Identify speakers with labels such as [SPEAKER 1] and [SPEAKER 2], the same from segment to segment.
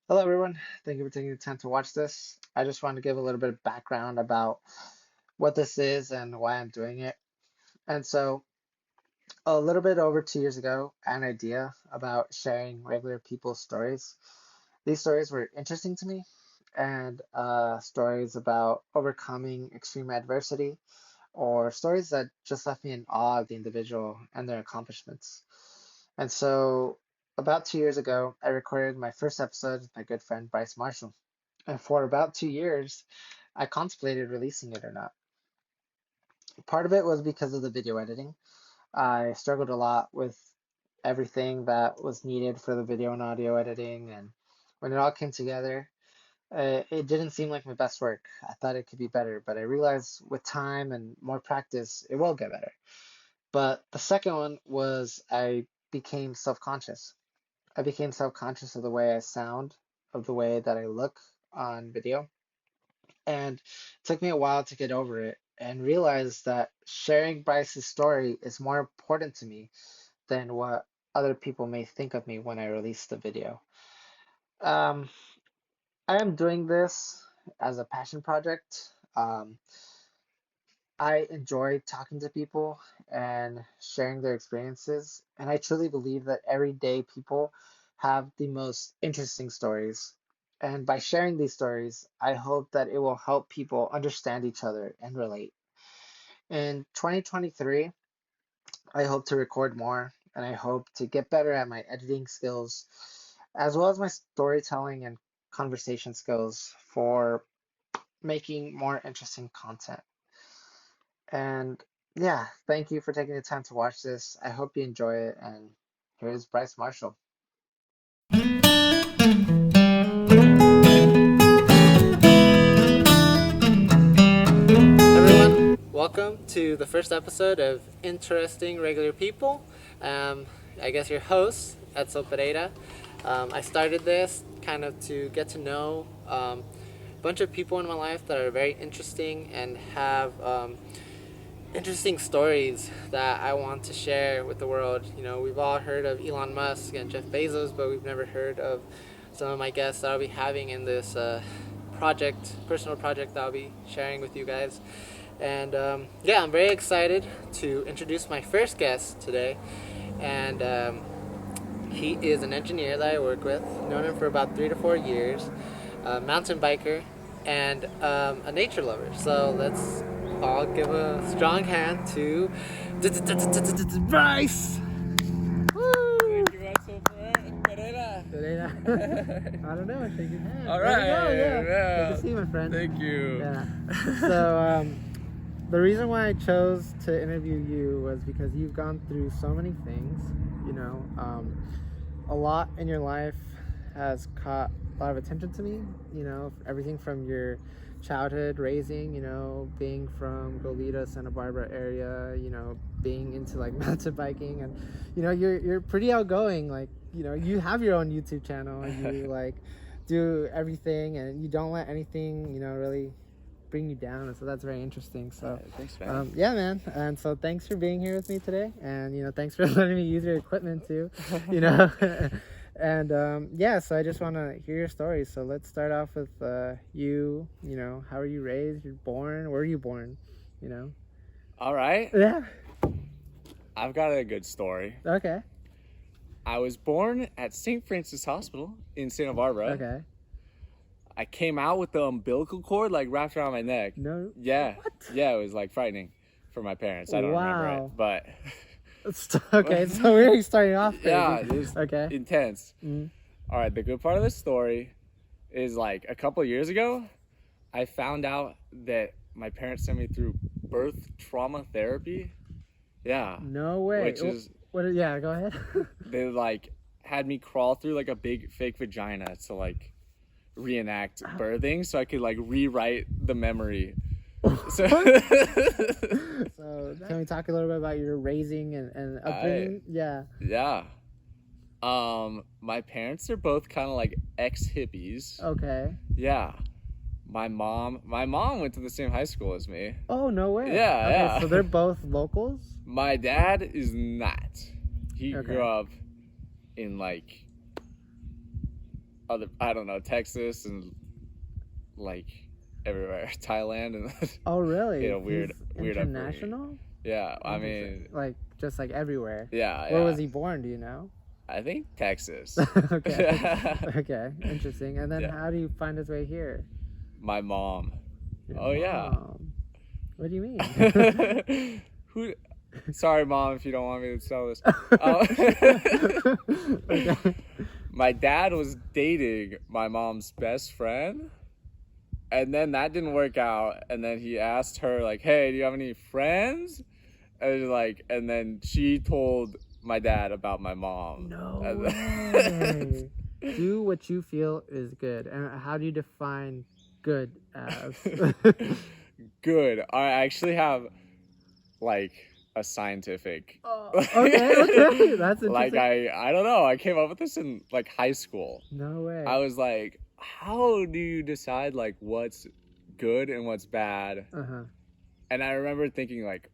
[SPEAKER 1] Hello, everyone. Thank you for taking the time to watch this. I just want to give a little bit of background about what this is and why I'm doing it. And so, a little bit over 2 years ago, I had an idea about sharing regular people's stories. These stories were interesting to me, and stories about overcoming extreme adversity, or stories that just left me in awe of the individual and their accomplishments. And so, about 2 years ago, I recorded my first episode with my good friend Bryce Marshall. And for about 2 years, I contemplated releasing it or not. Part of it was because of the video editing. I struggled a lot with everything that was needed for the video and audio editing, and when it all came together, it didn't seem like my best work. I thought it could be better, but I realized with time and more practice, it will get better. But the second one was I became self-conscious. I became self-conscious of the way I sound, of the way that I look on video. And it took me a while to get over it and realize that sharing Bryce's story is more important to me than what other people may think of me when I release the video. Um, I am doing this as a passion project. I enjoy talking to people and sharing their experiences, and I truly believe that everyday people have the most interesting stories. And by sharing these stories, I hope that it will help people understand each other and relate. In 2023, I hope to record more and I hope to get better at my editing skills as well as my storytelling and conversation skills for making more interesting content. And yeah, thank you for taking the time to watch this. I hope you enjoy it. And here's Bryce Marshall. Everyone, welcome to the first episode of Interesting Regular People. I guess your host, Edsel Pereira. I started this kind of to get to know a bunch of people in my life that are very interesting and have interesting stories that I want to share with the world. You know, we've all heard of Elon Musk and Jeff Bezos, but we've never heard of some of my guests that I'll be having in this personal project that I'll be sharing with you guys. And yeah, I'm very excited to introduce my first guest today. And he is an engineer that I work with, known him for about 3 to 4 years, a mountain biker, and a nature lover. So let's all give a strong hand to Bryce.
[SPEAKER 2] Thank you, Axel Pereira.
[SPEAKER 1] I don't know. Shake your hand.
[SPEAKER 2] All
[SPEAKER 1] There
[SPEAKER 2] right.
[SPEAKER 1] you go. Yeah.
[SPEAKER 2] Yeah.
[SPEAKER 1] Good to see you, my friend.
[SPEAKER 2] Thank you.
[SPEAKER 1] Yeah. So the reason why I chose to interview you was because you've gone through so many things. You know, a lot in your life has caught a lot of attention to me. You know, everything from your childhood raising, you know, being from Goleta, Santa Barbara area, you know, being into like mountain biking, and you know, you're pretty outgoing. Like, you know, you have your own YouTube channel, and you like do everything, and you don't let anything, you know, really bring you down, and so that's very interesting. So
[SPEAKER 2] Thanks, man.
[SPEAKER 1] yeah, man. And so thanks for being here with me today, and you know, thanks for letting me use your equipment too, you know. And yeah, so I just want to hear your story. So let's start off with you. You know, how were you raised? You're born. Where were you born? You know.
[SPEAKER 2] All right.
[SPEAKER 1] Yeah.
[SPEAKER 2] I've got a good story.
[SPEAKER 1] Okay.
[SPEAKER 2] I was born at St. Francis Hospital in Santa Barbara.
[SPEAKER 1] Okay.
[SPEAKER 2] I came out with the umbilical cord like wrapped around my neck.
[SPEAKER 1] No.
[SPEAKER 2] Yeah.
[SPEAKER 1] What?
[SPEAKER 2] Yeah, it was like frightening for my parents. I don't remember
[SPEAKER 1] Wow.
[SPEAKER 2] it, but
[SPEAKER 1] Okay, so we're already starting off crazy.
[SPEAKER 2] yeah, it was
[SPEAKER 1] Okay.
[SPEAKER 2] intense.
[SPEAKER 1] Mm.
[SPEAKER 2] All right, the good part of the story is like a couple of years ago, I found out that my parents sent me through birth trauma therapy. Yeah,
[SPEAKER 1] No way.
[SPEAKER 2] which is
[SPEAKER 1] What? Yeah. Go ahead.
[SPEAKER 2] they like had me crawl through like a big fake vagina to like reenact birthing so I could like rewrite the memory. So
[SPEAKER 1] So can we talk a little bit about your raising and upbringing? Yeah.
[SPEAKER 2] yeah. My parents are both kind of like ex-hippies.
[SPEAKER 1] Okay.
[SPEAKER 2] Yeah. My mom went to the same high school as me.
[SPEAKER 1] Oh, no way.
[SPEAKER 2] Yeah,
[SPEAKER 1] Okay,
[SPEAKER 2] yeah.
[SPEAKER 1] so they're both locals?
[SPEAKER 2] My dad is not. He
[SPEAKER 1] Okay.
[SPEAKER 2] grew up in like I don't know, Texas and like everywhere, Thailand and
[SPEAKER 1] Oh, really?
[SPEAKER 2] weird upbringing.
[SPEAKER 1] International?
[SPEAKER 2] Yeah, I
[SPEAKER 1] Interesting.
[SPEAKER 2] mean,
[SPEAKER 1] Like just like everywhere.
[SPEAKER 2] yeah,
[SPEAKER 1] Where
[SPEAKER 2] yeah.
[SPEAKER 1] was he born? Do you know?
[SPEAKER 2] I think Texas.
[SPEAKER 1] Okay. Okay. Interesting. And then
[SPEAKER 2] Yeah.
[SPEAKER 1] how do you find his way here?
[SPEAKER 2] My mom.
[SPEAKER 1] Your
[SPEAKER 2] Oh yeah.
[SPEAKER 1] mom. What do you mean?
[SPEAKER 2] Who? Sorry, mom, if you don't want me to tell this.
[SPEAKER 1] Okay.
[SPEAKER 2] My dad was dating my mom's best friend, and then that didn't work out. And then he asked her like, "Hey, do you have any friends?" And and then she told my dad about my mom.
[SPEAKER 1] No
[SPEAKER 2] And
[SPEAKER 1] way. Do what you feel is good. And how do you define good as?
[SPEAKER 2] Good. I actually have like a scientific.
[SPEAKER 1] Okay. That's interesting.
[SPEAKER 2] Like I don't know. I came up with this in like high school.
[SPEAKER 1] No way.
[SPEAKER 2] I was like, how do you decide like what's good and what's bad? And I remember thinking like,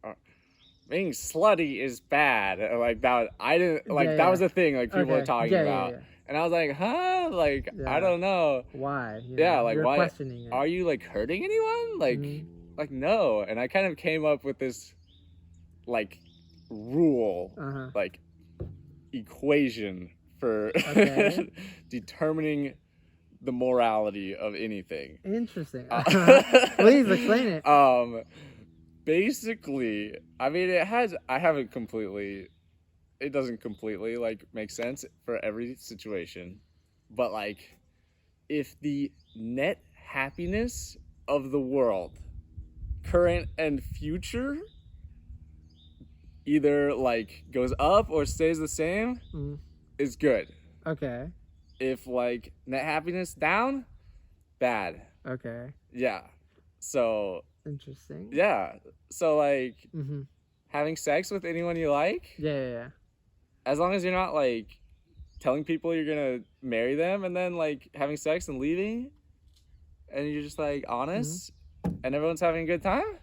[SPEAKER 2] being slutty is bad. Like that. I didn't like that was a thing like people were talking about. And I was like, huh? Like I don't know.
[SPEAKER 1] Why?
[SPEAKER 2] Like
[SPEAKER 1] you're
[SPEAKER 2] why?
[SPEAKER 1] Questioning it.
[SPEAKER 2] Are you like hurting anyone? Like no. And I kind of came up with this like rule, like equation for determining the morality of anything.
[SPEAKER 1] Interesting. Please explain it.
[SPEAKER 2] Basically, I mean, it doesn't completely like make sense for every situation, but like if the net happiness of the world, current and future, either like goes up or stays the same, is good.
[SPEAKER 1] Okay.
[SPEAKER 2] If like net happiness down, bad.
[SPEAKER 1] Okay.
[SPEAKER 2] Yeah. So
[SPEAKER 1] interesting.
[SPEAKER 2] Yeah. So like having sex with anyone you like.
[SPEAKER 1] Yeah.
[SPEAKER 2] As long as you're not like telling people you're gonna marry them and then like having sex and leaving, and you're just like honest, and everyone's having a good time.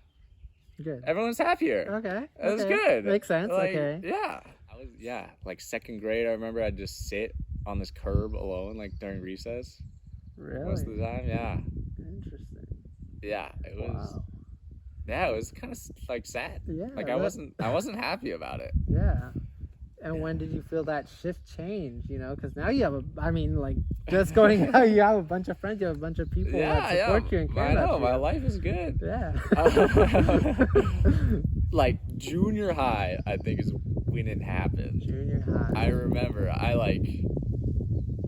[SPEAKER 1] Good.
[SPEAKER 2] Everyone's happier.
[SPEAKER 1] Okay.
[SPEAKER 2] That's good.
[SPEAKER 1] Makes sense.
[SPEAKER 2] Like,
[SPEAKER 1] okay.
[SPEAKER 2] Yeah. I was like second grade. I remember I'd just sit on this curb alone like during recess.
[SPEAKER 1] Really?
[SPEAKER 2] Most of the time. Yeah.
[SPEAKER 1] Interesting.
[SPEAKER 2] Yeah. It was.
[SPEAKER 1] Wow.
[SPEAKER 2] Yeah, it was kind of like sad.
[SPEAKER 1] Yeah.
[SPEAKER 2] Like I wasn't happy about it.
[SPEAKER 1] Yeah. And when did you feel that shift change? Because now you have just going out, you have a bunch of friends, you have a bunch of people that support you and care about you.
[SPEAKER 2] I know, my life is good.
[SPEAKER 1] Yeah.
[SPEAKER 2] Like junior high, I think is when it happened.
[SPEAKER 1] Junior high.
[SPEAKER 2] I remember I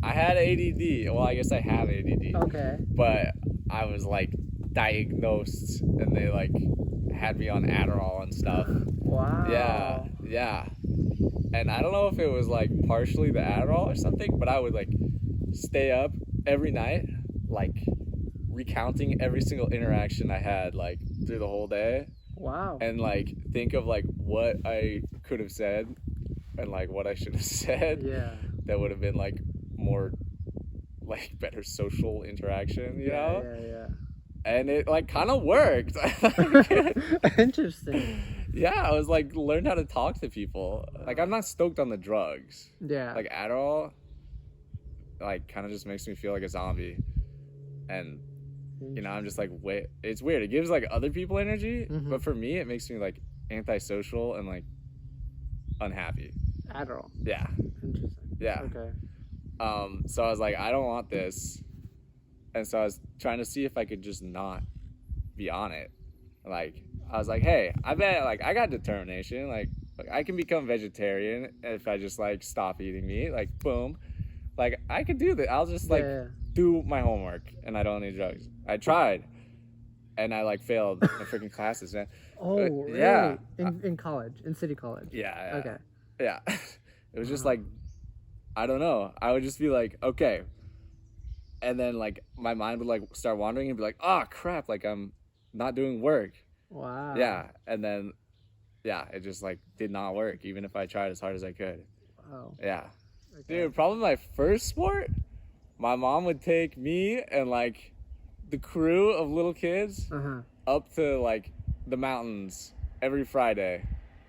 [SPEAKER 2] had ADD. Well, I guess I have ADD.
[SPEAKER 1] Okay.
[SPEAKER 2] But I was like diagnosed, and they like had me on Adderall and stuff.
[SPEAKER 1] Wow.
[SPEAKER 2] Yeah. And I don't know if it was like partially the Adderall or something, but I would like stay up every night, like recounting every single interaction I had like through the whole day.
[SPEAKER 1] Wow.
[SPEAKER 2] And like think of like what I could have said and like what I should have said.
[SPEAKER 1] Yeah.
[SPEAKER 2] That would have been like more like better social interaction, you know?
[SPEAKER 1] Yeah.
[SPEAKER 2] And it like kind of worked.
[SPEAKER 1] Interesting.
[SPEAKER 2] Yeah, I was like learned how to talk to people. Like I'm not stoked on the drugs.
[SPEAKER 1] Yeah.
[SPEAKER 2] Like Adderall like kind of just makes me feel like a zombie. And I'm just like it's weird. It gives like other people energy, but for me it makes me like antisocial and like unhappy.
[SPEAKER 1] Adderall.
[SPEAKER 2] Yeah.
[SPEAKER 1] Interesting.
[SPEAKER 2] Yeah.
[SPEAKER 1] Okay.
[SPEAKER 2] So I was like, I don't want this. And so I was trying to see if I could just not be on it. Like I was like, hey, I bet like I got determination. Like I can become vegetarian if I just like stop eating meat. Like boom, like I could do that. I'll just like do my homework and I don't need drugs. I tried, and I like failed my freaking classes, man.
[SPEAKER 1] Oh, really?
[SPEAKER 2] Yeah.
[SPEAKER 1] In college, in city college.
[SPEAKER 2] Yeah.
[SPEAKER 1] Okay.
[SPEAKER 2] Yeah. It was just like, I don't know. I would just be like, okay, and then like my mind would like start wandering and be like, oh crap, like I'm not doing work.
[SPEAKER 1] Wow.
[SPEAKER 2] Yeah, and then, it just like did not work, even if I tried as hard as I could.
[SPEAKER 1] Wow.
[SPEAKER 2] Yeah.
[SPEAKER 1] Okay.
[SPEAKER 2] Dude, probably my first sport, my mom would take me and like the crew of little kids up to like the mountains every Friday.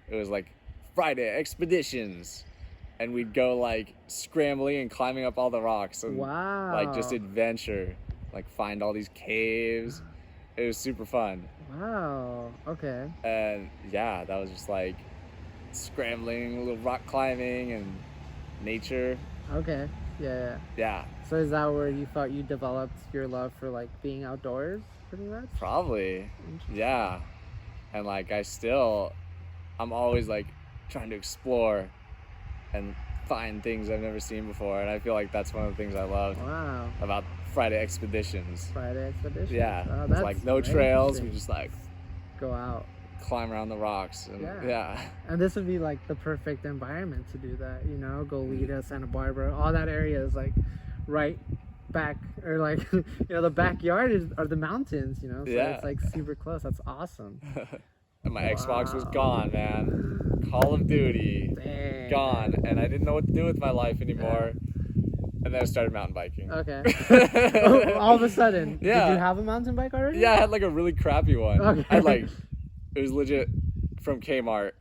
[SPEAKER 2] It was like Friday expeditions. and we'd go like scrambling and climbing up all the rocks and
[SPEAKER 1] Wow.
[SPEAKER 2] like just adventure, like find all these caves. It was super fun.
[SPEAKER 1] Wow. Okay.
[SPEAKER 2] And yeah, that was just like scrambling, a little rock climbing and nature.
[SPEAKER 1] Okay. Yeah.
[SPEAKER 2] Yeah,
[SPEAKER 1] So is that where you thought you developed your love for like being outdoors, pretty much?
[SPEAKER 2] probably.
[SPEAKER 1] Interesting.
[SPEAKER 2] Yeah. And like I'm always like trying to explore and find things I've never seen before. And I feel like that's one of the things I love
[SPEAKER 1] Wow.
[SPEAKER 2] about Friday expeditions.
[SPEAKER 1] Friday expedition.
[SPEAKER 2] Yeah.
[SPEAKER 1] Oh,
[SPEAKER 2] It's
[SPEAKER 1] that's
[SPEAKER 2] like no
[SPEAKER 1] very
[SPEAKER 2] trails. We
[SPEAKER 1] interesting.
[SPEAKER 2] just like
[SPEAKER 1] Go out.
[SPEAKER 2] climb around the rocks. And
[SPEAKER 1] Yeah.
[SPEAKER 2] yeah.
[SPEAKER 1] And this would be like the perfect environment to do that, you know, Goleta, Santa Barbara, all that area is like right back, or like, you know, the backyard are the mountains, you know, so
[SPEAKER 2] Yeah.
[SPEAKER 1] it's like super close. That's awesome.
[SPEAKER 2] And my Xbox was
[SPEAKER 1] Wow.
[SPEAKER 2] gone, man. Call of Duty,
[SPEAKER 1] Dang.
[SPEAKER 2] gone. And I didn't know what to do with my life anymore. And then I started mountain biking.
[SPEAKER 1] Okay. Oh, all of a sudden,
[SPEAKER 2] Yeah.
[SPEAKER 1] did you have a mountain bike already?
[SPEAKER 2] Yeah, I had like a really crappy one.
[SPEAKER 1] Okay.
[SPEAKER 2] I had like, it was legit from Kmart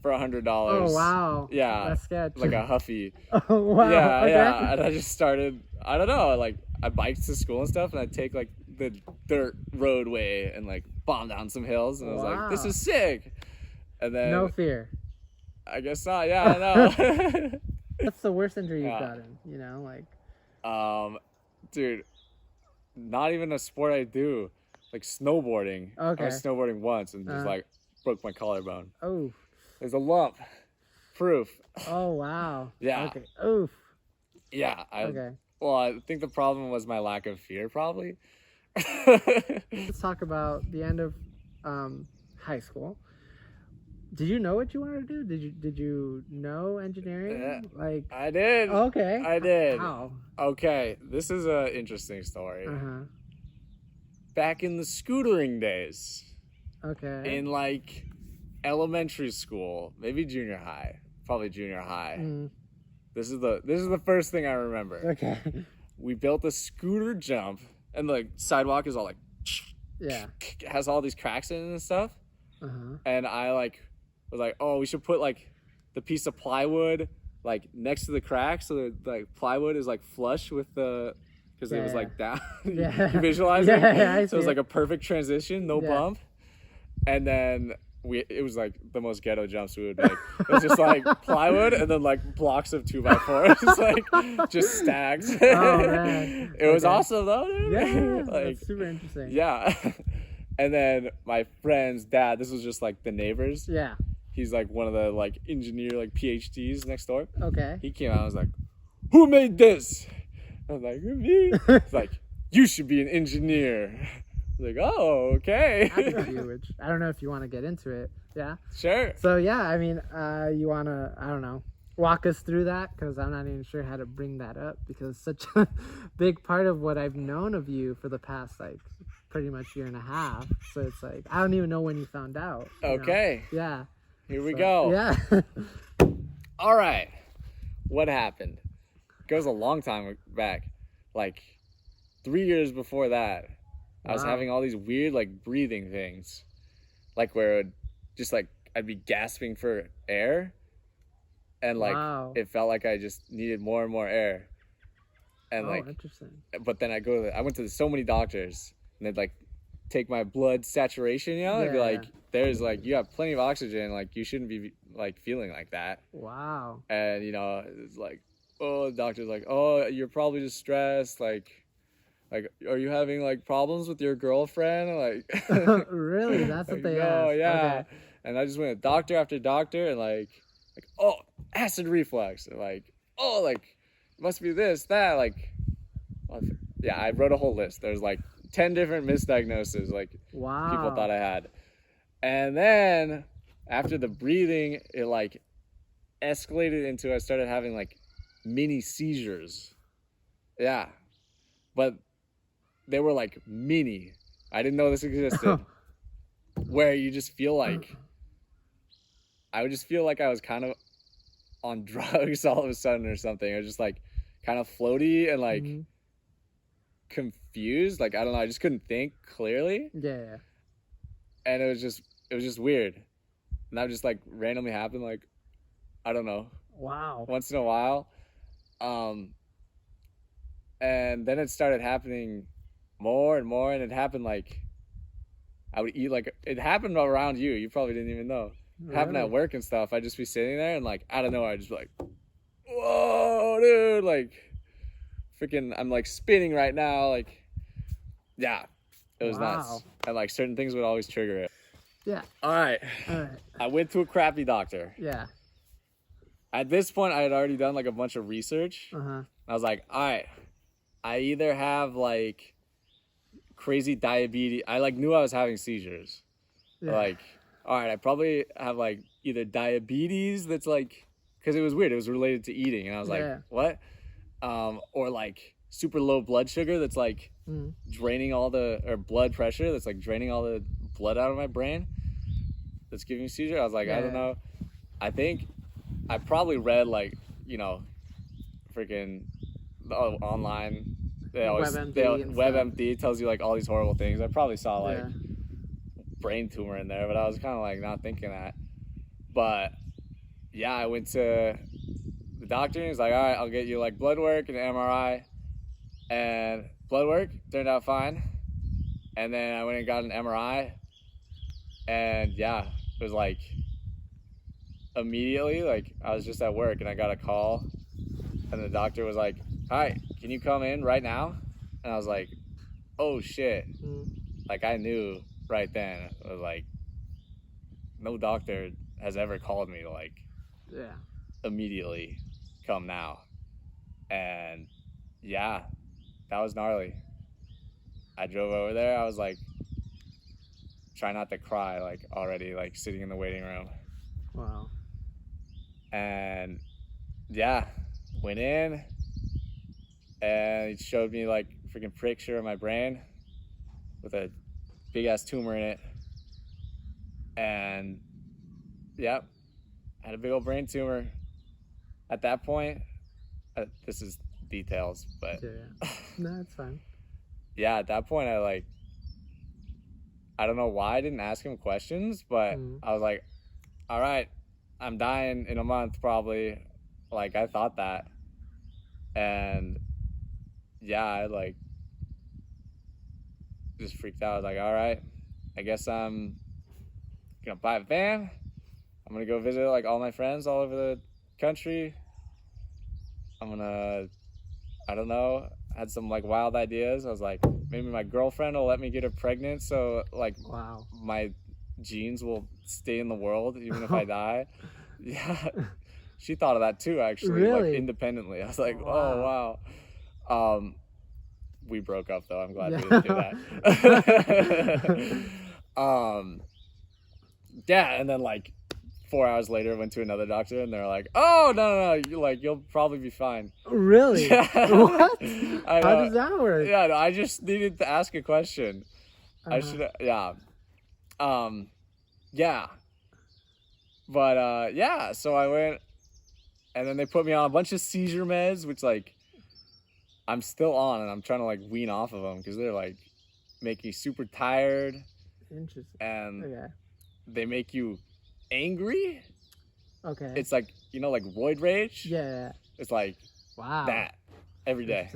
[SPEAKER 2] for $100.
[SPEAKER 1] Oh, wow.
[SPEAKER 2] Yeah.
[SPEAKER 1] That's sketch.
[SPEAKER 2] Like a Huffy.
[SPEAKER 1] Oh, wow.
[SPEAKER 2] Yeah,
[SPEAKER 1] Okay.
[SPEAKER 2] yeah. And I just started, I don't know, like I biked to school and stuff, and I'd take like the dirt roadway and like bomb down some hills, and I was like, this
[SPEAKER 1] Wow.
[SPEAKER 2] is sick. And then
[SPEAKER 1] No fear.
[SPEAKER 2] I guess not. Yeah, I know.
[SPEAKER 1] What's the worst injury you've
[SPEAKER 2] Yeah.
[SPEAKER 1] gotten, you know, like?
[SPEAKER 2] Dude, not even a sport I do, like snowboarding.
[SPEAKER 1] Okay.
[SPEAKER 2] I was snowboarding once and just like broke my collarbone.
[SPEAKER 1] Oh.
[SPEAKER 2] There's a lump. Proof.
[SPEAKER 1] Oh, wow.
[SPEAKER 2] Yeah.
[SPEAKER 1] Okay. Oof.
[SPEAKER 2] Yeah.
[SPEAKER 1] Okay.
[SPEAKER 2] Well, I think the problem was my lack of fear, probably.
[SPEAKER 1] Let's talk about the end of high school. Did you know what you wanted to do? Did you know engineering?
[SPEAKER 2] Yeah.
[SPEAKER 1] Like,
[SPEAKER 2] I did.
[SPEAKER 1] okay.
[SPEAKER 2] I did.
[SPEAKER 1] How?
[SPEAKER 2] Okay, this is an interesting story.
[SPEAKER 1] Uh-huh.
[SPEAKER 2] Back in the scootering days,
[SPEAKER 1] Okay.
[SPEAKER 2] in like elementary school, maybe junior high, probably junior high.
[SPEAKER 1] Mm,
[SPEAKER 2] This is the first thing I remember.
[SPEAKER 1] okay.
[SPEAKER 2] We built a scooter jump, and the sidewalk is all like
[SPEAKER 1] Yeah.
[SPEAKER 2] it has all these cracks in it and stuff.
[SPEAKER 1] Uh-huh.
[SPEAKER 2] And I like was like, oh, we should put like the piece of plywood like next to the crack, so that like plywood is like flush with the, because it was
[SPEAKER 1] Yeah.
[SPEAKER 2] like down.
[SPEAKER 1] Yeah.
[SPEAKER 2] You visualize
[SPEAKER 1] Yeah,
[SPEAKER 2] it?
[SPEAKER 1] yeah, I
[SPEAKER 2] So it was
[SPEAKER 1] see
[SPEAKER 2] like
[SPEAKER 1] it.
[SPEAKER 2] a perfect transition, no
[SPEAKER 1] Yeah.
[SPEAKER 2] bump. And then it was like the most ghetto jumps we would make. It was just like plywood and then like blocks of 2x4s, like just stacked.
[SPEAKER 1] Oh, man.
[SPEAKER 2] It was
[SPEAKER 1] Okay.
[SPEAKER 2] awesome though, dude.
[SPEAKER 1] Yeah.
[SPEAKER 2] Like,
[SPEAKER 1] That's super interesting.
[SPEAKER 2] yeah. And then my friend's dad, this was just like the neighbors.
[SPEAKER 1] Yeah.
[SPEAKER 2] He's like one of the like engineer like PhDs next door.
[SPEAKER 1] Okay.
[SPEAKER 2] He came out and was like, who made this? I was like, me. He's like, you should be an engineer. I was like, oh, okay.
[SPEAKER 1] I could do, which I don't know if you want to get into it. Yeah.
[SPEAKER 2] Sure.
[SPEAKER 1] So yeah, I mean, you want to, I don't know, walk us through that, because I'm not even sure how to bring that up, because such a big part of what I've known of you for the past like pretty much year and a half. So it's like I don't even know when you found out. You know?
[SPEAKER 2] Okay.
[SPEAKER 1] Yeah.
[SPEAKER 2] Here we
[SPEAKER 1] So,
[SPEAKER 2] go.
[SPEAKER 1] Yeah.
[SPEAKER 2] All right. What happened? Goes a long time back. Like 3 years before that, I was
[SPEAKER 1] Wow.
[SPEAKER 2] having all these weird like breathing things. Like where it would just like I'd be gasping for air, and like
[SPEAKER 1] Wow.
[SPEAKER 2] it felt like I just needed more and more air. And
[SPEAKER 1] Oh,
[SPEAKER 2] like
[SPEAKER 1] interesting.
[SPEAKER 2] but then I went to so many doctors, and they'd like take my blood saturation, you know, and be
[SPEAKER 1] Yeah.
[SPEAKER 2] like, there's like you have plenty of oxygen, like you shouldn't be like feeling like that.
[SPEAKER 1] Wow.
[SPEAKER 2] And you know, it's like, oh, the doctor's like, oh, you're probably just stressed, like are you having like problems with your girlfriend? Like
[SPEAKER 1] Really? That's what
[SPEAKER 2] like,
[SPEAKER 1] they
[SPEAKER 2] no,
[SPEAKER 1] asked.
[SPEAKER 2] yeah.
[SPEAKER 1] Okay.
[SPEAKER 2] And I just went to doctor after doctor, and like oh, acid reflux, and like oh, like it must be this, that, like yeah, I wrote a whole list. There's like 10 different misdiagnoses like
[SPEAKER 1] Wow.
[SPEAKER 2] people thought I had. And then after the breathing, it like escalated into I started having like mini seizures. Yeah. But they were like mini. I didn't know this existed. Where you just feel like I would just feel like I was kind of on drugs all of a sudden or something. It was just like kind of floaty and like
[SPEAKER 1] Mhm.
[SPEAKER 2] confused. Like I don't know, I just couldn't think clearly.
[SPEAKER 1] Yeah.
[SPEAKER 2] And it was just weird. And that just like randomly happened, like I don't know.
[SPEAKER 1] Wow.
[SPEAKER 2] once in a while. And then it started happening more and more, and it happened like I would eat like it happened around you. You probably didn't even know. It happened at
[SPEAKER 1] Really?
[SPEAKER 2] work and stuff. I'd just be sitting there and like out of nowhere, I'd just be like, "Whoa, dude!" Like, freaking, I'm like spinning right now. Like, yeah, it was
[SPEAKER 1] Wow.
[SPEAKER 2] nuts. And like certain things would always trigger it.
[SPEAKER 1] Yeah.
[SPEAKER 2] All right,
[SPEAKER 1] All right.
[SPEAKER 2] I went to a crappy doctor.
[SPEAKER 1] Yeah.
[SPEAKER 2] At this point, I had already done like a bunch of research.
[SPEAKER 1] Uh-huh.
[SPEAKER 2] I was like, all right, I either have like crazy diabetes. I like knew I was having seizures.
[SPEAKER 1] Yeah.
[SPEAKER 2] Like, all right, I probably have like either diabetes that's like, because it was weird. It was related to eating, and I was like,
[SPEAKER 1] Yeah.
[SPEAKER 2] what? Or like super low blood sugar that's like draining all the, or blood pressure that's like draining all the blood out of my brain. That's giving me seizure. I was like, I don't know. I think I probably read like, you know, freaking online. WebMD tells you like all these horrible things. I probably saw like brain tumor in there, but I was kind of like not thinking that. But yeah, I went to the doctor and he's like, all right, I'll get you like blood work and an MRI. And blood work turned out fine. And then I went and got an MRI. And yeah, it was like immediately, like I was just at work and I got a call. And the doctor was like, hi, can you come in right now? And I was like, oh shit. Like I knew right then. I was like, no doctor has ever called me to like immediately come now. And yeah, that was gnarly. I drove over there. I was like, try not to cry, like already, like sitting in the waiting room.
[SPEAKER 1] Wow.
[SPEAKER 2] And yeah, went in and he showed me like a freaking picture of my brain with a big ass tumor in it. And yep, had a big old brain tumor. At that point, this is details, but
[SPEAKER 1] no, it's fine.
[SPEAKER 2] Yeah, at that point, I don't know why I didn't ask him questions, but I was like, all right, I'm dying in a month probably. Like I thought that. And yeah, I like just freaked out. I was like, all right, I guess I'm gonna buy a van. I'm gonna go visit like all my friends all over the country. I'm gonna, I don't know, had some like wild ideas. I was like, maybe my girlfriend will let me get her pregnant so like my genes will stay in the world even if I die. Yeah, she thought of that too actually, like independently. I was like, oh wow. We broke up though. I'm glad we didn't do that. Yeah, and then like 4 hours later, went to another doctor, and they're like, "Oh no, you'll probably be fine."
[SPEAKER 1] Really?
[SPEAKER 2] Yeah.
[SPEAKER 1] What? How does that work?
[SPEAKER 2] Yeah, no, I just needed to ask a question. I should, yeah, yeah, but yeah. So I went, and then they put me on a bunch of seizure meds, which like I'm still on, and I'm trying to like wean off of them because they're like make you super tired.
[SPEAKER 1] Interesting.
[SPEAKER 2] And they make you angry.
[SPEAKER 1] Okay.
[SPEAKER 2] It's like, you know, like roid rage.
[SPEAKER 1] Yeah.
[SPEAKER 2] It's like that every day.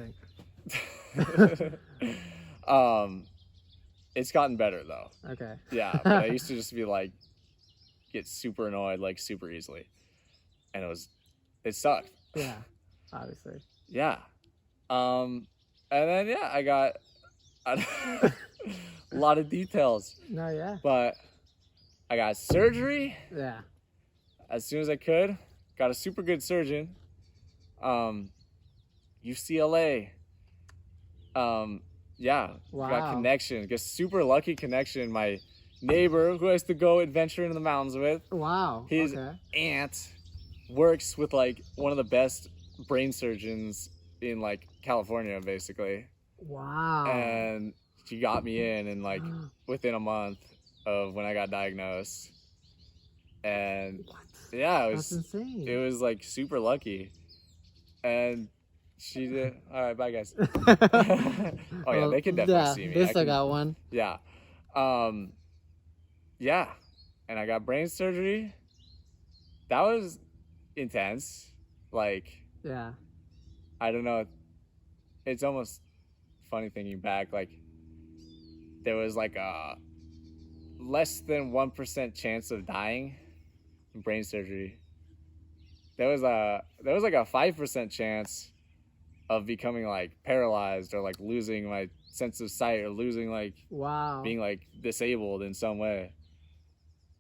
[SPEAKER 2] It's gotten better though.
[SPEAKER 1] Okay.
[SPEAKER 2] Yeah, but I used to just be like get super annoyed like super easily, and it sucked.
[SPEAKER 1] Yeah, obviously.
[SPEAKER 2] Yeah. And then yeah, I got a lot of details.
[SPEAKER 1] No, yeah.
[SPEAKER 2] But I got surgery.
[SPEAKER 1] Yeah.
[SPEAKER 2] As soon as I could. Got a super good surgeon. UCLA. Yeah.
[SPEAKER 1] Wow.
[SPEAKER 2] Got connection. Got super lucky connection. My neighbor who I used to go adventure in the mountains with.
[SPEAKER 1] Wow.
[SPEAKER 2] His aunt works with like one of the best brain surgeons in like California, basically.
[SPEAKER 1] Wow.
[SPEAKER 2] And she got me in and like within a month of when I got diagnosed. And yeah,
[SPEAKER 1] That's insane.
[SPEAKER 2] It was like super lucky. And she did. All right, bye guys. Oh yeah, they can definitely see me.
[SPEAKER 1] They still got one.
[SPEAKER 2] Yeah. Yeah. And I got brain surgery. That was intense. Like,
[SPEAKER 1] Yeah.
[SPEAKER 2] I don't know. It's almost funny thinking back. Like, there was like a less than 1% chance of dying in brain surgery. There was like a 5% chance of becoming like paralyzed or like losing my sense of sight or losing like
[SPEAKER 1] Wow.
[SPEAKER 2] being like disabled in some way.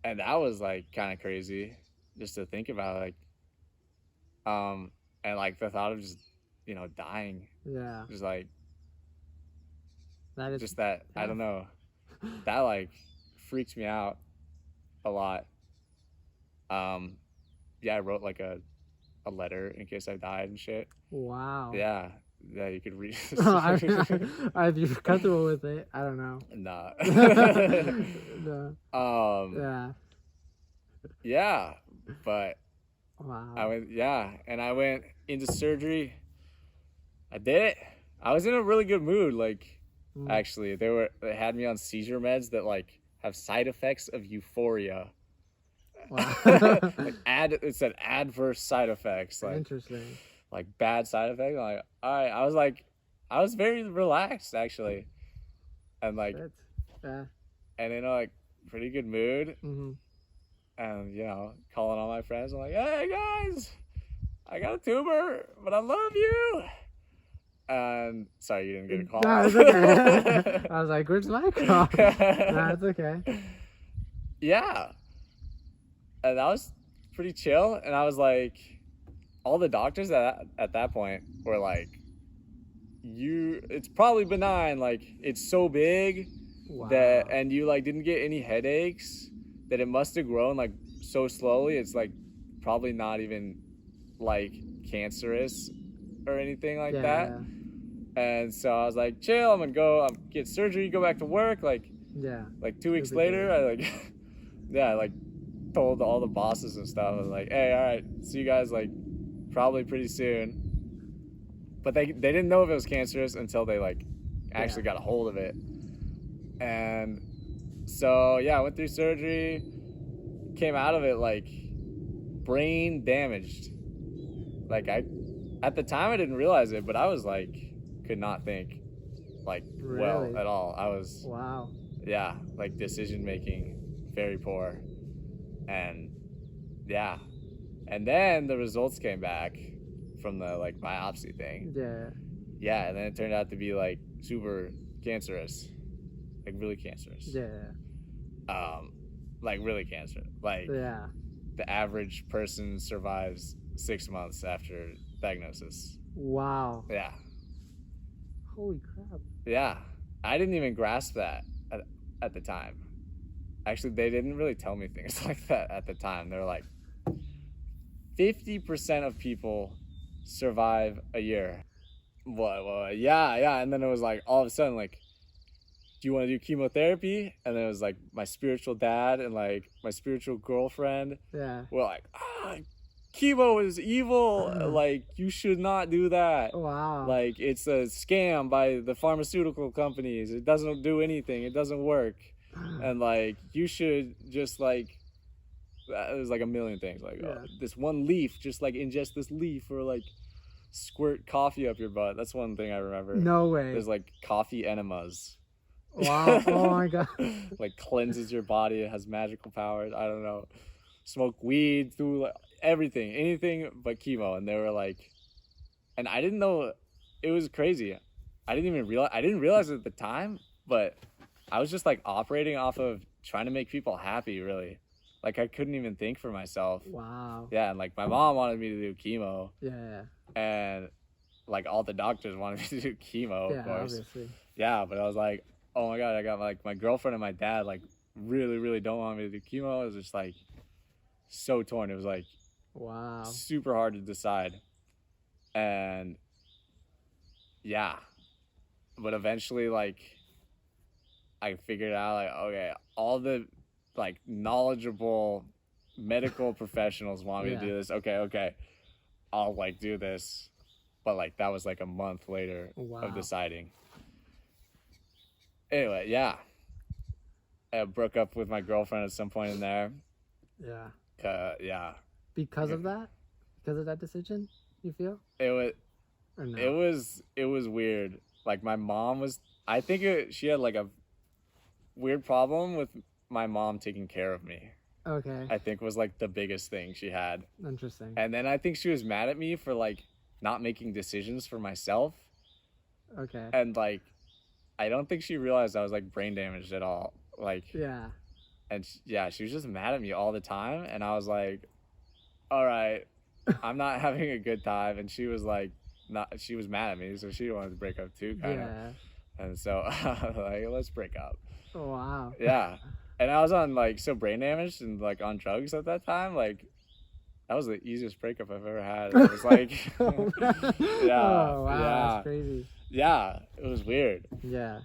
[SPEAKER 2] And that was like kind of crazy just to think about, like, and like the thought of just, dying,
[SPEAKER 1] Yeah.
[SPEAKER 2] just like,
[SPEAKER 1] That is.
[SPEAKER 2] just that, I
[SPEAKER 1] Yeah.
[SPEAKER 2] don't know, that like freaks me out a lot. Yeah, I wrote like a letter in case I died and shit.
[SPEAKER 1] Wow.
[SPEAKER 2] Yeah, you could read.
[SPEAKER 1] If you're comfortable with it, I don't know.
[SPEAKER 2] Nah.
[SPEAKER 1] No. Yeah.
[SPEAKER 2] Yeah, but
[SPEAKER 1] Wow.
[SPEAKER 2] I went into surgery. I did it. I was in a really good mood. Like, actually, they had me on seizure meds that like have side effects of euphoria.
[SPEAKER 1] Wow.
[SPEAKER 2] Like it said adverse side effects. Like,
[SPEAKER 1] interesting.
[SPEAKER 2] Like bad side effects. Like, all right, I was very relaxed actually, and like,
[SPEAKER 1] Yeah.
[SPEAKER 2] and like pretty good mood.
[SPEAKER 1] Mm-hmm.
[SPEAKER 2] And calling all my friends. I'm like, hey guys, I got a tumor, but I love you. And sorry, you didn't get a call.
[SPEAKER 1] No, it's okay. I was like, where's my call? No, it's okay.
[SPEAKER 2] Yeah. And that was pretty chill. And I was like, all the doctors at that point were like, it's probably benign. Like, it's so big and you like didn't get any headaches, that it must have grown like so slowly. It's like probably not even like cancerous or anything like that. And so I was like, chill, I'm gonna go get surgery, go back to work. Like 2 weeks later, I like told all the bosses and stuff. I was like, hey, all right, see you guys like probably pretty soon. But they didn't know if it was cancerous until they like actually got a hold of it. And so I went through surgery, came out of it like brain damaged. Like, at the time I didn't realize it, but I was like, could not think like well at all. I was like decision making very poor. And and then the results came back from the like biopsy thing. And then it turned out to be like super cancerous, like really cancerous. Like really cancerous. Like, the average person survives 6 months after diagnosis.
[SPEAKER 1] Wow.
[SPEAKER 2] Yeah.
[SPEAKER 1] Holy crap.
[SPEAKER 2] Yeah. I didn't even grasp that at the time. Actually, they didn't really tell me things like that at the time. They're like, 50% of people survive a year. Well, yeah. And then it was like, all of a sudden, like, do you want to do chemotherapy? And then it was like my spiritual dad and like my spiritual girlfriend were like, chemo is evil. Like, you should not do that.
[SPEAKER 1] Wow.
[SPEAKER 2] Like, it's a scam by the pharmaceutical companies. It doesn't do anything. It doesn't work. And like, you should just like, it was like a million things. Like, this one leaf, just like ingest this leaf, or like squirt coffee up your butt. That's one thing I remember.
[SPEAKER 1] No way.
[SPEAKER 2] There's like coffee enemas.
[SPEAKER 1] Wow. Oh my god.
[SPEAKER 2] Like, cleanses your body. It has magical powers. I don't know. Smoke weed, through like everything, anything but chemo. And they were like, and I didn't know. It was crazy. I didn't realize it at the time, but I was just like operating off of trying to make people happy, really. Like, I couldn't even think for myself.
[SPEAKER 1] Wow.
[SPEAKER 2] Yeah, and like my mom wanted me to do chemo.
[SPEAKER 1] Yeah.
[SPEAKER 2] And like all the doctors wanted me to do chemo, of course.
[SPEAKER 1] Obviously.
[SPEAKER 2] Yeah, but I was like, oh my god, I got like my girlfriend and my dad like really, really don't want me to do chemo. It was just like so torn. It was like,
[SPEAKER 1] wow,
[SPEAKER 2] super hard to decide. And but eventually, like, I figured out, like, okay, all the like knowledgeable medical professionals want me to do this. Okay, I'll like do this. But like, that was like a month later of deciding. Anyway, I broke up with my girlfriend at some point in there.
[SPEAKER 1] Because of that? because of that decision, you feel?
[SPEAKER 2] It was
[SPEAKER 1] Or no?
[SPEAKER 2] it was weird. Like my mom was. I think she had like a weird problem with my mom taking care of me.
[SPEAKER 1] Okay.
[SPEAKER 2] I think was like the biggest thing she had.
[SPEAKER 1] Interesting.
[SPEAKER 2] And then I think she was mad at me for like not making decisions for myself.
[SPEAKER 1] Okay.
[SPEAKER 2] And like I don't think she realized I was like brain damaged at all. Like
[SPEAKER 1] Yeah.
[SPEAKER 2] and she was just mad at me all the time, and I was like, all right, I'm not having a good time. And she was like, not, she was mad at me, so she wanted to break up too, kind of.
[SPEAKER 1] Yeah.
[SPEAKER 2] And so I was like, let's break up.
[SPEAKER 1] Oh, wow.
[SPEAKER 2] Yeah. And I was on like so brain damaged and like on drugs at that time. Like that was the easiest breakup I've ever had. It was like,
[SPEAKER 1] Oh,
[SPEAKER 2] yeah,
[SPEAKER 1] oh, wow,
[SPEAKER 2] yeah,
[SPEAKER 1] that's crazy.
[SPEAKER 2] yeah. It was weird.
[SPEAKER 1] Yeah.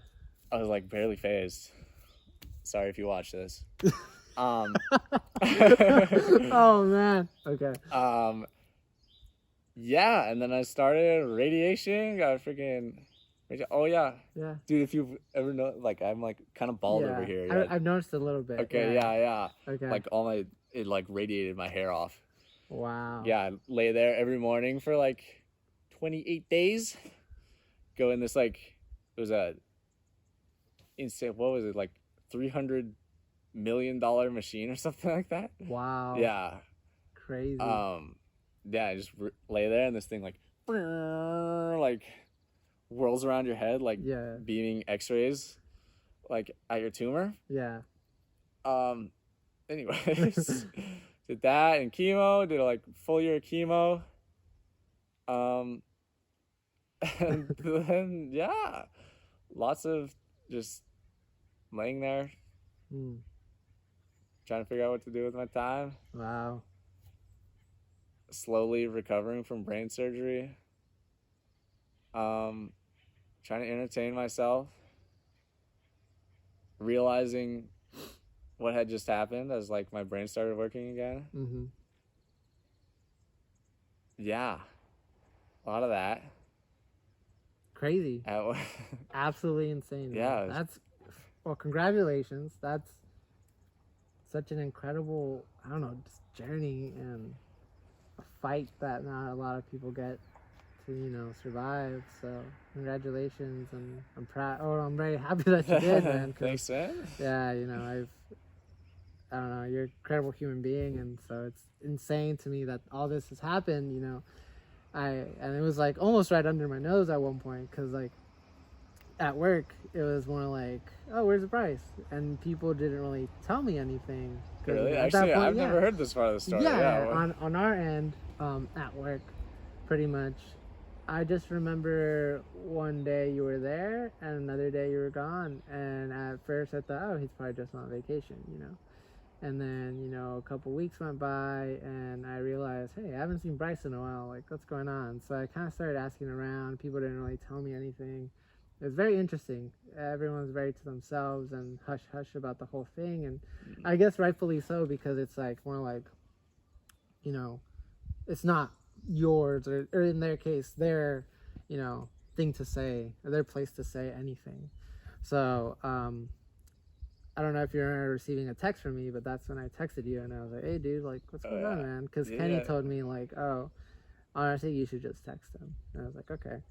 [SPEAKER 2] I was like barely phased. Sorry if you watch this.
[SPEAKER 1] Oh man. Okay.
[SPEAKER 2] Yeah, and then I started radiation. Got freaking. Oh yeah,
[SPEAKER 1] Yeah.
[SPEAKER 2] dude. If you've ever know, like I'm like kind of bald over here. Yeah.
[SPEAKER 1] I've noticed a little bit.
[SPEAKER 2] Okay. Yeah.
[SPEAKER 1] Okay.
[SPEAKER 2] Like it like radiated my hair off.
[SPEAKER 1] Wow.
[SPEAKER 2] Yeah, I lay there every morning for like 28 days. Go in this like it was a insane. What was it like $300 million machine or something like that?
[SPEAKER 1] Wow.
[SPEAKER 2] Yeah.
[SPEAKER 1] Crazy.
[SPEAKER 2] Yeah, I just lay there and this thing like whirls around your head like beaming X-rays like at your tumor.
[SPEAKER 1] Yeah.
[SPEAKER 2] Anyways, did that and chemo. Did like full year of chemo. And then yeah, lots of just laying there, trying to figure out what to do with my time.
[SPEAKER 1] Wow.
[SPEAKER 2] Slowly recovering from brain surgery. Trying to entertain myself. Realizing what had just happened as like my brain started working again.
[SPEAKER 1] Mm-hmm.
[SPEAKER 2] Yeah. A lot of that.
[SPEAKER 1] Crazy. Absolutely insane.
[SPEAKER 2] Yeah.
[SPEAKER 1] That's well, congratulations. That's such an incredible, I don't know, just journey and a fight that not a lot of people get to, survive. So congratulations, and I'm proud. Oh, I'm very happy that you did, man.
[SPEAKER 2] Thanks, man.
[SPEAKER 1] Yeah, I don't know, you're an incredible human being, and so it's insane to me that all this has happened. And it was like almost right under my nose at one point, because like at work it was more like, oh, where's Bryce? And people didn't really tell me anything.
[SPEAKER 2] Really? Actually, I've never heard this part of the story.
[SPEAKER 1] Yeah. On our end, at work, pretty much. I just remember one day you were there and another day you were gone. And at first I thought, oh, he's probably just on vacation. And then, a couple weeks went by and I realized, hey, I haven't seen Bryce in a while. Like, what's going on? So I kind of started asking around. People didn't really tell me anything. It was very interesting. Everyone's very to themselves and hush hush about the whole thing. And I guess rightfully so, because it's like more like, it's not yours or in their case, their, thing to say, or their place to say anything. So, I don't know if you're receiving a text from me, but that's when I texted you and I was like, hey dude, like what's going on, man? Because Kenny told me like, oh, honestly, you should just text him. And I was like, okay.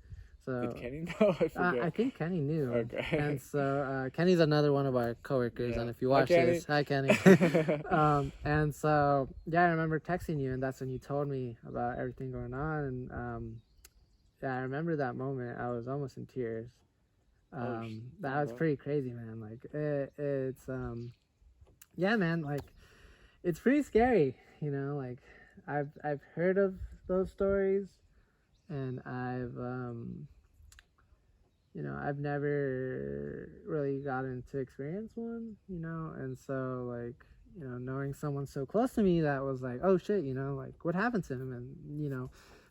[SPEAKER 1] So
[SPEAKER 2] did Kenny know? I forget.
[SPEAKER 1] I think Kenny knew.
[SPEAKER 2] Okay.
[SPEAKER 1] And so Kenny's another one of our coworkers, and if you watch this, hi Kenny. And so I remember texting you, and that's when you told me about everything going on. And I remember that moment. I was almost in tears. That was pretty crazy, man. Like it's man, like it's pretty scary, like I've heard of those stories, and I've never really gotten to experience one, and so like, knowing someone so close to me that was like, oh shit, like what happened to him, and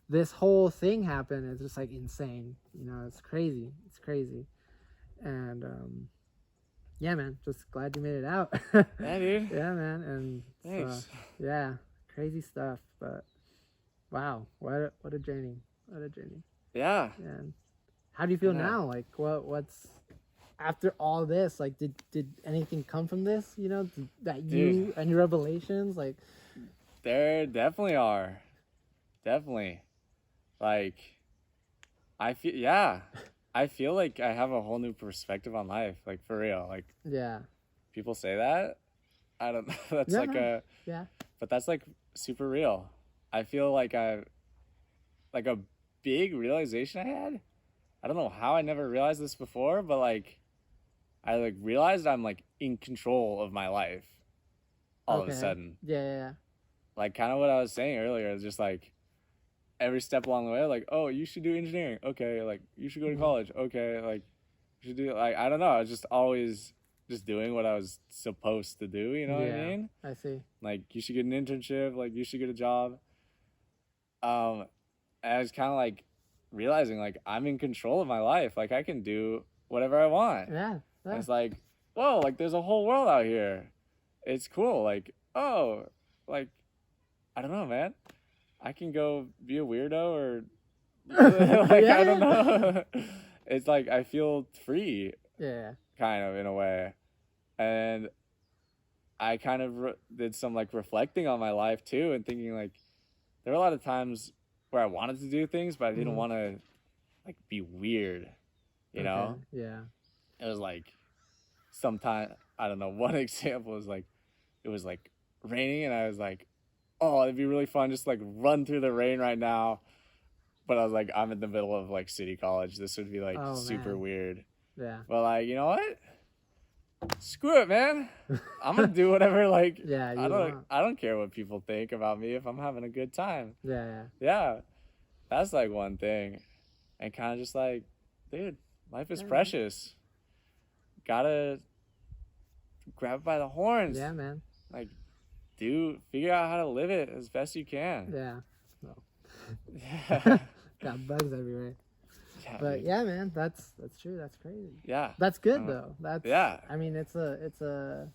[SPEAKER 1] this whole thing happened, is just like insane, it's crazy. And yeah, man, just glad you made it out.
[SPEAKER 2] Yeah, dude.
[SPEAKER 1] Yeah, man. And
[SPEAKER 2] thanks.
[SPEAKER 1] Yeah, crazy stuff, but wow, what a journey.
[SPEAKER 2] Yeah.
[SPEAKER 1] And how do you feel now? Like what's after all this? Like did anything come from this, that you and your revelations, like?
[SPEAKER 2] There definitely are. definitely. Like, I feel like I have a whole new perspective on life, like for real. Like
[SPEAKER 1] Yeah.
[SPEAKER 2] people say that. I don't know. That's
[SPEAKER 1] Yeah,
[SPEAKER 2] like
[SPEAKER 1] man. Yeah.
[SPEAKER 2] but that's like super real. I feel like like a big realization I had. I don't know how I never realized this before, but like I like realized I'm like in control of my life all of a
[SPEAKER 1] Okay.
[SPEAKER 2] sudden.
[SPEAKER 1] Yeah.
[SPEAKER 2] Like kind of what I was saying earlier, is just like every step along the way, like, oh, you should do engineering. Okay, like you should go to
[SPEAKER 1] Mm-hmm.
[SPEAKER 2] college. Okay, like you should do like I don't know, I was just always just doing what I was supposed to do, you know what I
[SPEAKER 1] Yeah.
[SPEAKER 2] mean?
[SPEAKER 1] I see.
[SPEAKER 2] Like you should get an internship, like you should get a job. And I was kind of like realizing like I'm in control of my life. Like I can do whatever I want.
[SPEAKER 1] Yeah.
[SPEAKER 2] And
[SPEAKER 1] Yeah.
[SPEAKER 2] it's like, whoa, like there's a whole world out here. It's cool. Like, oh, like I don't know, man. I can go be a weirdo or like I don't know. It's like I feel free,
[SPEAKER 1] Yeah.
[SPEAKER 2] kind of in a way, and I kind of did some like reflecting on my life too, and thinking like there were a lot of times where I wanted to do things, but I didn't
[SPEAKER 1] Mhm.
[SPEAKER 2] want to like be weird, you know.
[SPEAKER 1] Okay. Yeah.
[SPEAKER 2] It was like sometime I don't know. One example is like it was like raining, and I was like, oh, it'd be really fun just like run through the rain right now. But I was like, I'm in the middle of like city college. This would be like
[SPEAKER 1] Oh,
[SPEAKER 2] super
[SPEAKER 1] man.
[SPEAKER 2] weird.
[SPEAKER 1] Yeah.
[SPEAKER 2] But like, you know what? Screw it, man. I'm gonna do whatever. Like,
[SPEAKER 1] Yeah. You
[SPEAKER 2] I
[SPEAKER 1] want.
[SPEAKER 2] don't care what people think about me if I'm having a good time.
[SPEAKER 1] Yeah.
[SPEAKER 2] Yeah, that's like one thing, and kind of just like, dude, life is
[SPEAKER 1] Yeah.
[SPEAKER 2] precious. Gotta grab it by the horns.
[SPEAKER 1] Yeah, man.
[SPEAKER 2] Like, figure out how to live it as best you can.
[SPEAKER 1] Yeah.
[SPEAKER 2] Yeah.
[SPEAKER 1] Got bugs everywhere.
[SPEAKER 2] Yeah,
[SPEAKER 1] But
[SPEAKER 2] dude.
[SPEAKER 1] yeah, man, that's true. That's crazy.
[SPEAKER 2] Yeah.
[SPEAKER 1] That's good though. That's
[SPEAKER 2] Yeah.
[SPEAKER 1] I mean, it's the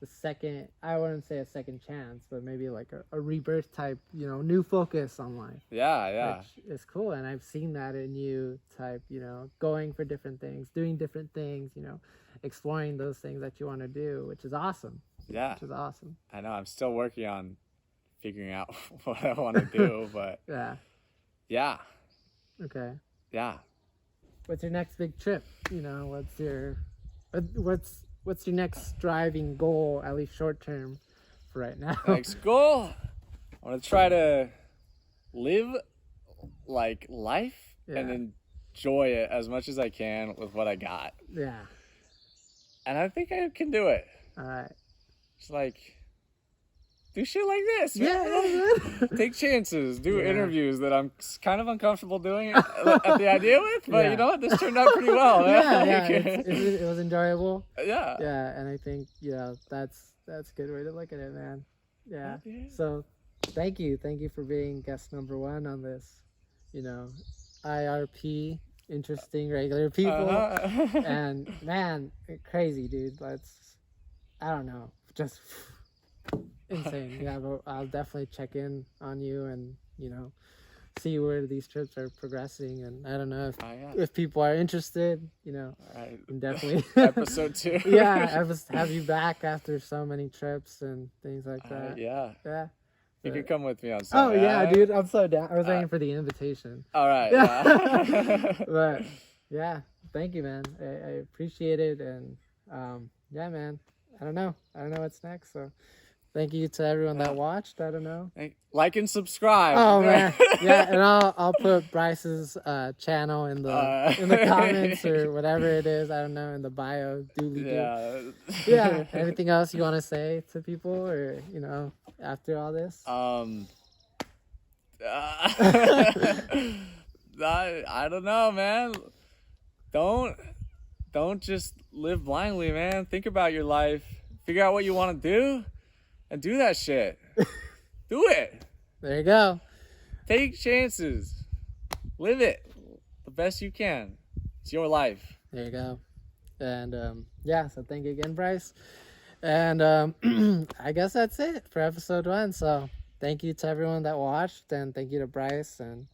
[SPEAKER 1] second. I wouldn't say a second chance, but maybe like a rebirth type. You know, new focus on life.
[SPEAKER 2] Yeah. Yeah.
[SPEAKER 1] Which is cool, and I've seen that in you. Type, you know, going for different things, doing different things. You know, exploring those things that you want to do, which is awesome.
[SPEAKER 2] Yeah.
[SPEAKER 1] Which is awesome.
[SPEAKER 2] I know. I'm still working on figuring out what I want to do, but
[SPEAKER 1] Yeah.
[SPEAKER 2] yeah.
[SPEAKER 1] Okay.
[SPEAKER 2] Yeah.
[SPEAKER 1] What's your next big trip? You know, what's your next driving goal, at least short term, for right now?
[SPEAKER 2] Next goal, I want to try to live like life and enjoy it as much as I can with what I got.
[SPEAKER 1] Yeah.
[SPEAKER 2] And I think I can do it.
[SPEAKER 1] All right.
[SPEAKER 2] Just like do shit like this.
[SPEAKER 1] Yeah.
[SPEAKER 2] Man. Take chances. Do
[SPEAKER 1] Yeah.
[SPEAKER 2] interviews that I'm kind of uncomfortable doing at the idea with, but
[SPEAKER 1] Yeah.
[SPEAKER 2] you know what? This turned out pretty well.
[SPEAKER 1] Yeah. It was enjoyable.
[SPEAKER 2] Yeah.
[SPEAKER 1] Yeah, and I think that's a good way to look at it, man. Yeah.
[SPEAKER 2] Yeah.
[SPEAKER 1] So, thank you for being guest number 1 on this. You know, IRP, interesting regular people, and man, crazy dude. I don't know, just insane. Yeah, but I'll definitely check in on you and see where these trips are progressing. And I don't know if people are interested.
[SPEAKER 2] Right.
[SPEAKER 1] Definitely
[SPEAKER 2] Episode 2.
[SPEAKER 1] Yeah, have you back after so many trips and things like that.
[SPEAKER 2] Yeah.
[SPEAKER 1] Yeah.
[SPEAKER 2] You could come with me on some.
[SPEAKER 1] Oh yeah, dude, I'm so down. I was waiting for the invitation.
[SPEAKER 2] All right. Yeah.
[SPEAKER 1] But yeah, thank you, man. I appreciate it, and yeah, man. I don't know what's next. So thank you to everyone that watched. I don't know.
[SPEAKER 2] Like and subscribe.
[SPEAKER 1] Oh man, yeah, and I'll put Bryce's channel in the comments or whatever it is. I don't know, in the bio.
[SPEAKER 2] Yeah.
[SPEAKER 1] Yeah. Anything else you want to say to people, or after all this?
[SPEAKER 2] I don't know, man. Don't just live blindly, man. Think about your life. Figure out what you want to do, and do that shit. Do it.
[SPEAKER 1] There you go.
[SPEAKER 2] Take chances. Live it the best you can. It's your life.
[SPEAKER 1] There you go. And yeah, so thank you again, Bryce. And I guess that's it for episode 1. So thank you to everyone that watched, and thank you to Bryce. And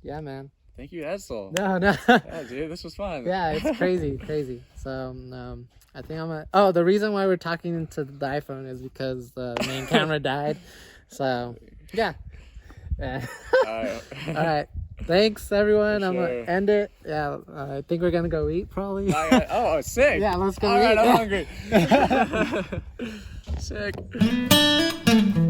[SPEAKER 1] yeah, man.
[SPEAKER 2] Thank you, Edsel.
[SPEAKER 1] No.
[SPEAKER 2] Yeah, dude, this was fun.
[SPEAKER 1] Yeah, it's crazy. So I think the reason why we're talking to the iPhone is because the main camera died. So yeah. Yeah.
[SPEAKER 2] All
[SPEAKER 1] All right. Thanks, everyone.
[SPEAKER 2] For
[SPEAKER 1] I'm
[SPEAKER 2] sure.
[SPEAKER 1] gonna end it. Yeah, I think we're gonna go eat probably.
[SPEAKER 2] Oh, sick.
[SPEAKER 1] Yeah, let's go
[SPEAKER 2] All right,
[SPEAKER 1] eat.
[SPEAKER 2] I'm hungry. Sick.